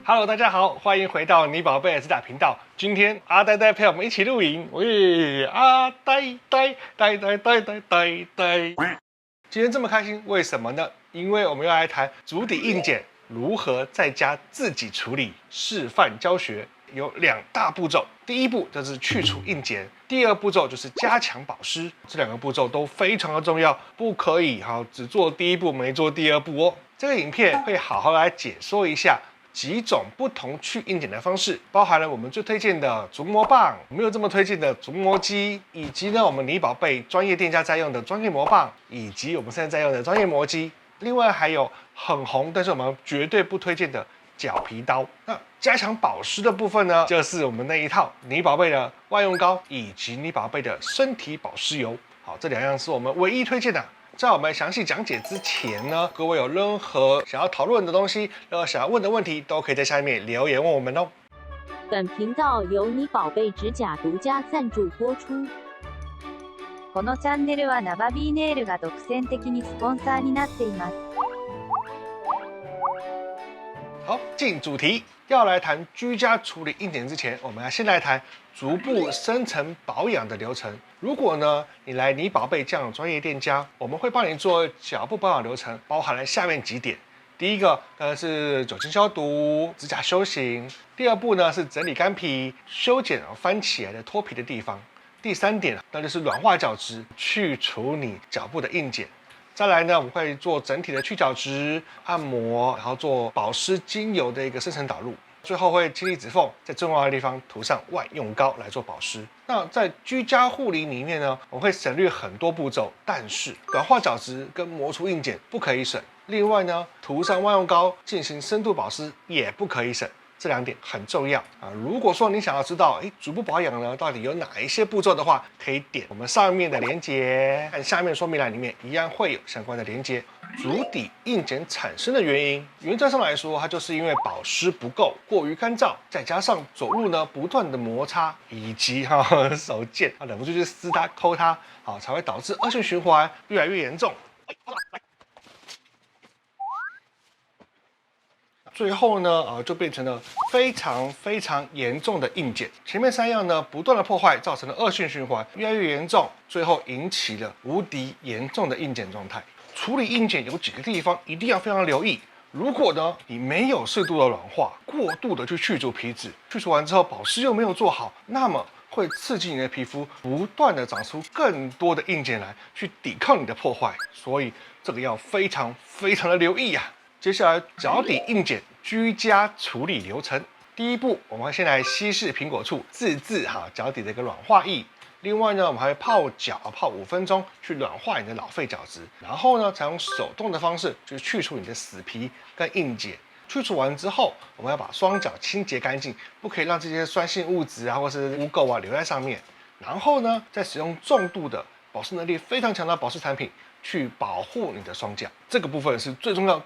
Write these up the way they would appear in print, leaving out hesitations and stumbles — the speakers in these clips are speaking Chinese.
Hello，大家好，欢迎回到你宝贝的自打频道。今天阿呆呆陪我们一起录影，喂，阿呆呆呆呆呆呆呆呆。今天这么开心，为什么呢？因为我们要来谈足底硬剪如何在家自己处理，示范教学。有2大步骤，第一步就是去除硬茧，第2步骤就是加强保湿。这2个步骤都非常的重要，不可以只做第一步没做第2步哦。这个影片会好好来解说一下几种不同去硬茧的方式，包含了我们最推荐的足膜棒，没有这么推荐的足膜机，以及呢我们你宝贝专业店家在用的专业膜棒，以及我们现在在用的专业磨机。另外还有很红，但是我们绝对不推荐的角皮刀。那加强保湿的部分呢，就是我们那一套你宝贝的万用膏以及你宝贝的身体保湿油。好，这2样是我们唯一推荐的。在我们详细讲解之前呢，各位有任何想要讨论的东西，想要问的问题，都可以在下面留言问我们哦。本频道由你宝贝指甲独家赞助播出。このチャンネルはナバビーネイルが独占的にスポンサーになっています。好，进主题，要来谈居家处理硬茧之前，我们要先来谈足部深层保养的流程。如果呢，你来你宝贝这样的专业店家，我们会帮你做脚部保养流程，包含了下面几点。第一个是酒精消毒、指甲修型；第2步呢是整理干皮、修剪翻起来的脱皮的地方；第3点那就是软化角质，去除你脚部的硬茧。再来呢，我们会做整体的去角质、按摩，然后做保湿精油的一个深层导入，最后会清理指缝，在重要的地方涂上万用膏来做保湿。那在居家护理里面呢，我们会省略很多步骤，但是软化角质跟磨除硬茧不可以省。另外呢，涂上万用膏进行深度保湿也不可以省。这2点很重要啊！如果说你想要知道，足部保养呢到底有哪一些步骤的话，可以点我们上面的连结，看下面说明栏里面一样会有相关的连结。足底硬茧产生的原因，原则上来说，它就是因为保湿不够，过于干燥，再加上走路呢不断的摩擦，以及手贱忍不住去撕它、抠它，才会导致恶性循环越来越严重。最后呢，就变成了非常严重的硬茧。前面3样呢，不断的破坏，造成了恶性循环，越来越严重，最后引起了无敌严重的硬茧状态。处理硬茧有几个地方一定要非常留意。如果呢，你没有适度的软化，过度的去除皮脂，去除完之后保湿又没有做好，那么会刺激你的皮肤不断的长出更多的硬茧来，去抵抗你的破坏。所以这个要非常的留意啊。接下来脚底硬茧居家处理流程，第一步我们会先来稀释苹果醋，自制脚底的一个软化液。另外呢，我们还会泡脚泡5分钟，去软化你的老废角质。然后呢，采用手动的方式，去去除你的死皮跟硬茧。去除完之后，我们要把双脚清洁干净，不可以让这些酸性物质或是污垢留在上面。然后呢，再使用重度的保湿能力非常强的保湿产品，去保护你的双脚。这个部分是最重要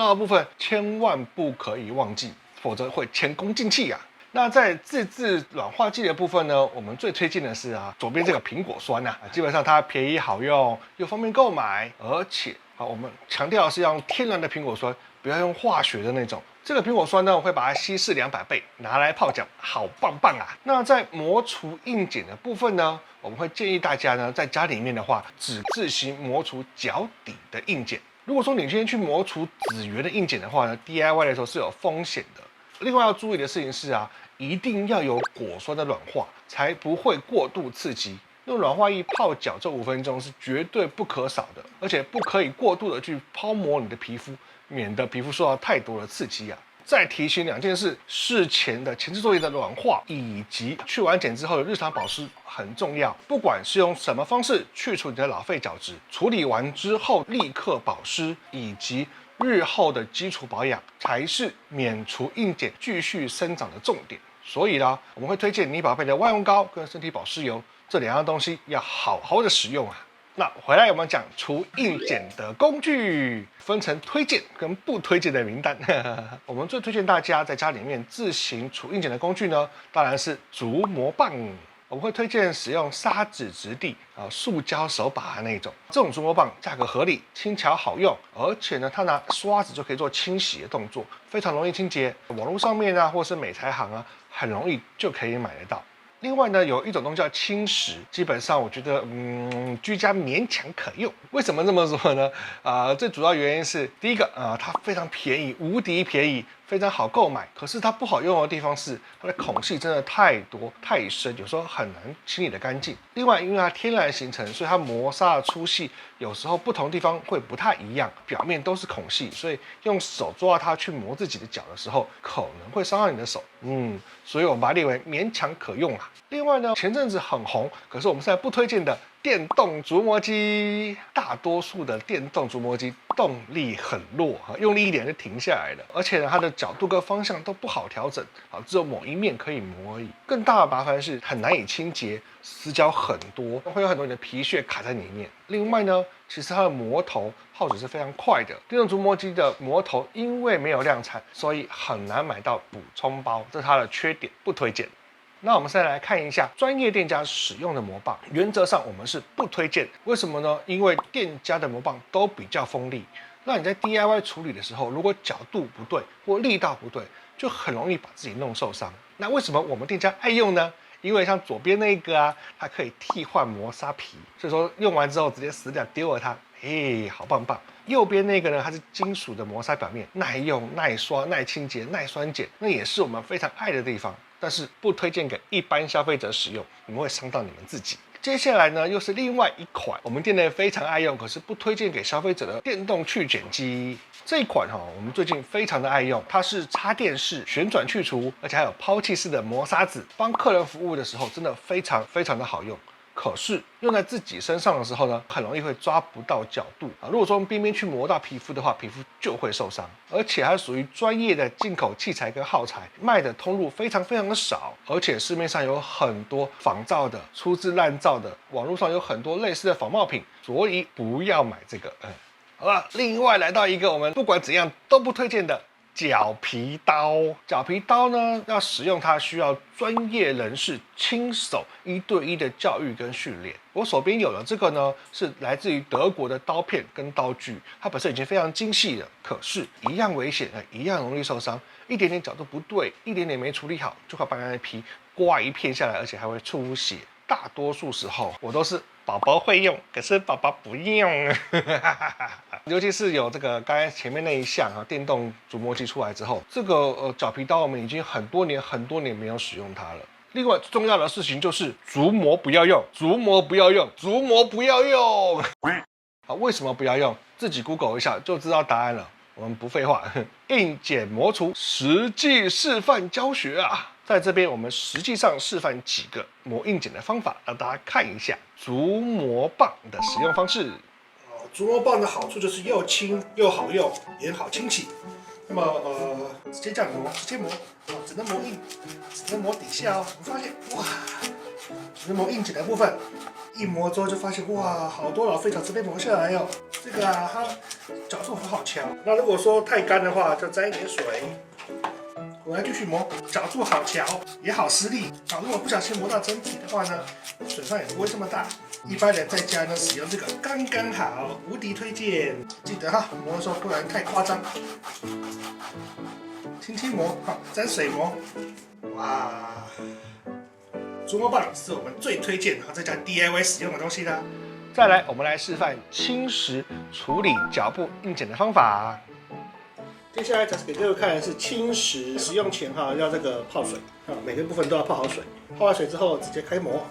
的部分，千万不可以忘记，否则会前功尽弃啊。那在自制软化剂的部分呢，我们最推荐的是左边这个苹果酸基本上它便宜好用，又方便购买，而且我们强调的是要用天然的苹果酸，不要用化学的那种。这个苹果酸呢，我会把它稀释200倍，拿来泡脚，好棒啊！那在磨除硬茧的部分呢，我们会建议大家呢，在家里面的话，只自行磨除脚底的硬茧。如果说你今天去磨除指缘的硬茧的话呢 ，DIY 的时候是有风险的。另外要注意的事情是一定要有果酸的软化，才不会过度刺激。用软化液泡脚这5分钟是绝对不可少的，而且不可以过度的去抛磨你的皮肤，免得皮肤受到太多的刺激再提醒2件事：事前的前置作业的软化，以及去完茧之后的日常保湿很重要。不管是用什么方式去除你的老废角质，处理完之后立刻保湿，以及日后的基础保养，才是免除硬茧继续生长的重点。所以呢，我们会推荐你宝贝的万用膏跟身体保湿油这2样东西要好好的使用那回来我们讲除硬茧的工具，分成推荐跟不推荐的名单。我们最推荐大家在家里面自行除硬茧的工具呢，当然是足膜棒。我们会推荐使用砂纸质地塑胶手把的那种，这种竹模棒价格合理，轻巧好用，而且呢，它拿刷子就可以做清洗的动作，非常容易清洁。网络上面啊，或是美材行啊，很容易就可以买得到。另外呢，有一种东西叫轻食，基本上我觉得，居家勉强可用。为什么这么说呢？最主要原因是第一个它非常便宜，无敌便宜，非常好购买。可是它不好用的地方是它的孔隙真的太多太深，有时候很难清理得干净。另外，因为它天然形成，所以它磨砂的粗细有时候不同地方会不太一样，表面都是孔隙，所以用手抓它去磨自己的脚的时候，可能会伤到你的手。所以我们把它列为勉强可用啊。另外呢，前阵子很红，可是我们现在不推荐的电动竹模机，大多数的电动竹模机动力很弱，用力一点就停下来了，而且呢，它的角度跟方向都不好调整，只有某一面可以磨而已。更大的麻烦是很难以清洁，死角很多，会有很多你的皮屑卡在里面。另外呢，其实它的磨头耗损是非常快的，电动竹模机的磨头因为没有量产，所以很难买到补充包，这是它的缺点，不推荐。那我们再来看一下专业店家使用的磨棒，原则上我们是不推荐。为什么呢？因为店家的磨棒都比较锋利，那你在 DIY 处理的时候，如果角度不对或力道不对，就很容易把自己弄受伤。那为什么我们店家爱用呢？因为像左边那个它可以替换磨砂皮，所以说用完之后直接死掉丢了它，好棒棒。右边那个呢，它是金属的磨砂表面，耐用、耐刷、耐清洁、耐酸碱，那也是我们非常爱的地方。但是不推荐给一般消费者使用，你们会伤到你们自己。接下来呢，又是另外一款我们店内非常爱用，可是不推荐给消费者的电动去碱机。这一款我们最近非常的爱用，它是插电式旋转去除，而且还有抛弃式的磨砂纸，帮客人服务的时候真的非常非常的好用。可是用在自己身上的时候呢，很容易会抓不到角度如果说用边边去磨到皮肤的话，皮肤就会受伤，而且还属于专业的进口器材跟耗材，卖的通路非常非常的少，而且市面上有很多仿造的、粗制滥造的，网络上有很多类似的仿冒品，所以不要买这个。好了，另外来到一个我们不管怎样都不推荐的角皮刀。角皮刀呢，要使用它需要专业人士亲手1对1的教育跟训练。我手边有的这个呢，是来自于德国的刀片跟刀具，它本身已经非常精细了，可是一样危险，一样容易受伤。一点点角度不对，一点点没处理好，就会把那皮刮一片下来，而且还会出血。大多数时候我都是宝宝会用，可是宝宝不用。尤其是有这个刚才前面那一项电动竹模机出来之后，这个角皮刀我们已经很多年没有使用它了。另外重要的事情就是竹模不要用，竹模不要用，竹模不要用。为什么不要用？自己 Google 一下就知道答案了。我们不废话，硬剪磨除实际示范教学啊！在这边我们实际上示范几个磨硬剪的方法，让大家看一下竹模棒的使用方式。竹模棒的好处就是又轻又好用，也好清洗。那么直接这样磨，直接磨，只能磨硬，只能磨底下哦。你发现哇，只能磨硬剪的部分，一磨之后就发现哇，好多老废角质被磨下来哦。这个它角度很好敲。那如果说太干的话，就沾一点水。我来继续磨，角度好调，也好施力。如果不小心磨到整体的话呢，损伤也不会这么大。一般人在家呢使用这个刚刚好，无敌推荐。记得磨的时候不能太夸张，轻轻磨，沾水磨。哇，竹模棒是我们最推荐在家 DIY 使用的东西啦。再来，我们来示范轻时处理脚部硬剪的方法。接下来展示给各位看的是轻时，使用前要这个泡水每个部分都要泡好水，泡完水之后直接开磨。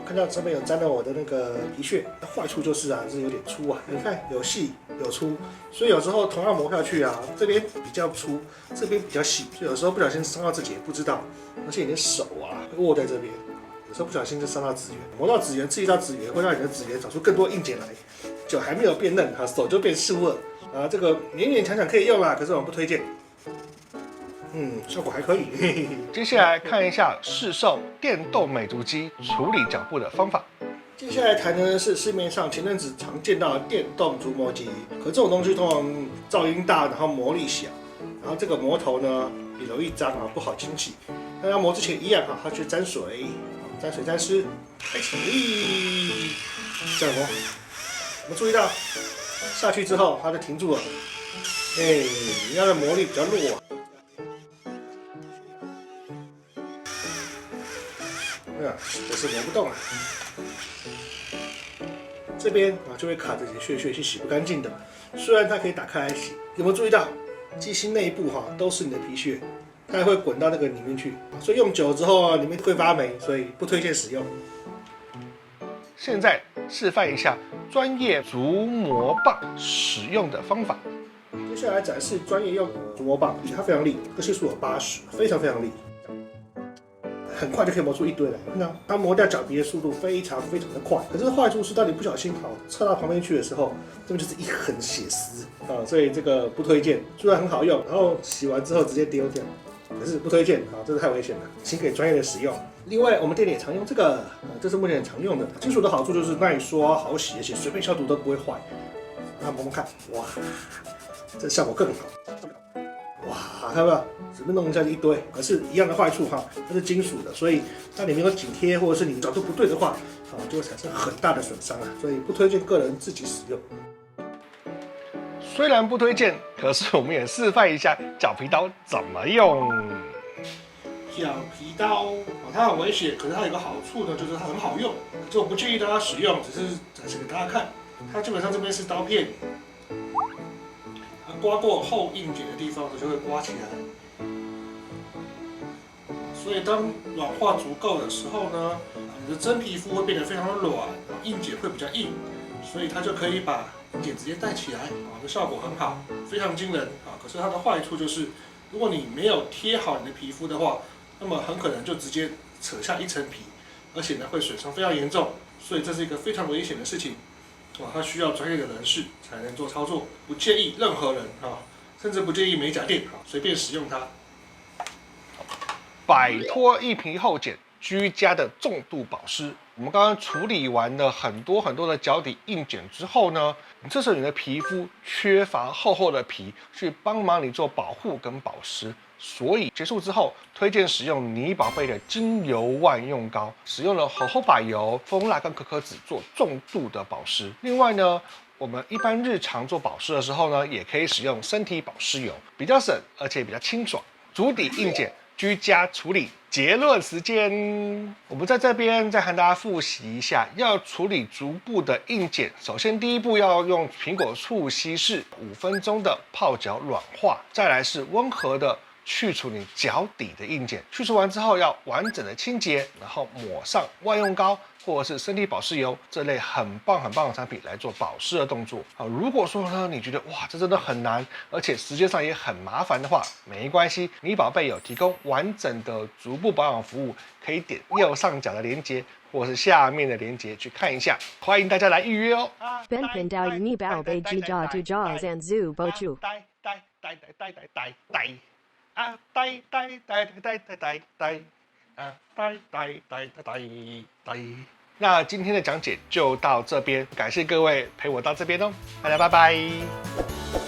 看到这边有沾到我的那个皮屑，坏处就是是有点粗你看有细有粗，所以有时候同样磨下去这边比较粗，这边比较细，所以有时候不小心伤到自己也不知道，而且你的手会握在这边。有时候不小心就伤到指缘，磨到指缘，刺激到指缘，会让你的指缘长出更多硬茧来，脚还没有变嫩，手就变湿了这个勉勉强强可以用可是我们不推荐。效果还可以。接下来看一下市售电动美足机处理脚部的方法。接下来谈的是市面上前阵子常见到的电动竹模机，可这种东西通常噪音大，然后磨力小，然后这个磨头呢也容易脏啊，不好清洗。那要磨之前一样哈，它去沾水，沾水沾湿，开启，这样磨。我们注意到下去之后它就停住了，它的磨力比较弱啊。这是磨不动了。这边啊就会卡着些屑是洗不干净的。虽然它可以打开来洗，有没有注意到机芯内部都是你的皮屑，它还会滚到那个里面去，所以用久了之后里面会发霉，所以不推荐使用。现在示范一下专业竹磨棒使用的方法。接下来展示专业用竹磨棒，它非常利，这系数有80，非常利。很快就可以磨出一堆来，那它磨掉脚皮的速度非常的快。可是坏处是，当你不小心侧到旁边去的时候，这边就是一横血丝啊，所以这个不推荐。虽然很好用，然后洗完之后直接丢掉，可是不推荐啊，这是太危险了，请给专业的使用。另外，我们店里也常用这个，这是目前很常用的。金属的好处就是耐刷、好洗，而且随便消毒都不会坏。那磨磨看，哇，这效果更好。哇，看到没有？随便弄一下就一堆，可是一样的坏处它是金属的，所以它里面有紧贴或者是你角度不对的话，就会产生很大的损伤啊，所以不推荐个人自己使用。虽然不推荐，可是我们也示范一下绞皮刀怎么用。绞皮刀它很危险，可是它有一个好处呢，就是它很好用。可是我不建议大家使用，只是展示给大家看。它基本上这边是刀片。刮过后硬茧的地方，就会刮起来。所以当软化足够的时候呢，你的真皮肤会变得非常的软，硬茧会比较硬，所以它就可以把硬茧直接带起来，这效果很好，非常惊人啊。可是它的坏处就是，如果你没有贴好你的皮肤的话，那么很可能就直接扯下一层皮，而且呢会损伤非常严重，所以这是一个非常危险的事情。它需要专业的人士才能做操作，不建议任何人甚至不建议美甲店随便使用它。摆脱一皮厚茧，居家的重度保湿。我们刚刚处理完了很多的脚底硬茧之后呢，这时候你的皮肤缺乏厚的皮去帮忙你做保护跟保湿。所以结束之后，推荐使用妮宝贝的精油万用膏，使用了荷荷巴油、蜂蜡跟可可脂做重度的保湿。另外呢，我们一般日常做保湿的时候呢，也可以使用身体保湿油，比较省而且比较清爽。足底硬茧居家处理结论时间，我们在这边再和大家复习一下，要处理足部的硬茧，首先第一步要用苹果醋稀释5分钟的泡脚软化，再来是温和的去除你脚底的硬茧，去除完之后要完整的清洁，然后抹上万用膏或者是身体保湿油这类很棒的产品来做保湿的动作。好，如果说呢你觉得哇这真的很难，而且时间上也很麻烦的话，没关系，妮宝贝有提供完整的足部保养服务，可以点右上角的链接或是下面的链接去看一下，欢迎大家来预约哦。Ben Pendao Uni Bao Bei Jija to Jaws and Zoo Bochu。那今天的讲解就到这边，感谢各位陪我到这边哦，大家拜拜。